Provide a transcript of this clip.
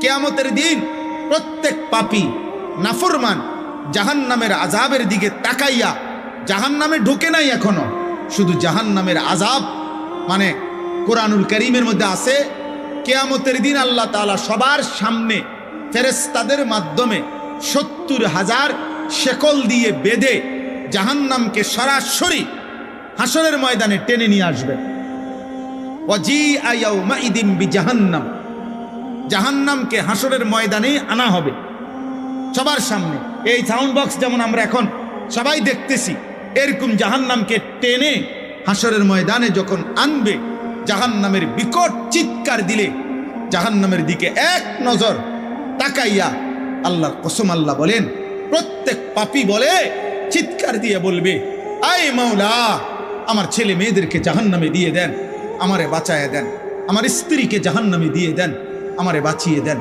কিয়ামতের দিন প্রত্যেক পাপী নাফরমান জাহান্নামের আযাবের দিকে তাকাইয়া, জাহান্নামে ঢোকে নাই এখনো, শুধু জাহান্নামের আযাব মানে কোরআনুল কারীমের মধ্যে আছে কিয়ামতের দিন আল্লাহ তাআলা সবার সামনে ফেরেশতাদের মাধ্যমে ৭০,০০০ শেকল দিয়ে বেঁধে জাহান্নামকে সরাসরি হাসরের ময়দানে টেনে নিয়ে আসবে। ওয়াজিআ ইয়াউমাইদিন বিজাহান্নাম, জাহান্নামকে হাসরের ময়দানে আনা হবে সবার সামনে। এই সাউন্ড বক্স যেমন আমরা এখন সবাই দেখতেছি, এরকম জাহান্নামকে টেনে হাসরের ময়দানে যখন আনবে, জাহান্নামের বিকট চিৎকার দিলে জাহান্নামের দিকে এক নজর তাকাইয়া আল্লাহর কসম আল্লাহ বলেন প্রত্যেক পাপী বলে চিৎকার দিয়ে বলবে, আয় মাওলা, আমার ছেলে মেয়েদেরকে জাহান্নামে দিয়ে দেন, আমারে বাঁচায় দেন, আমার স্ত্রীকে জাহান্নামে দিয়ে দেন, আমারে বাঁচিয়ে দেন।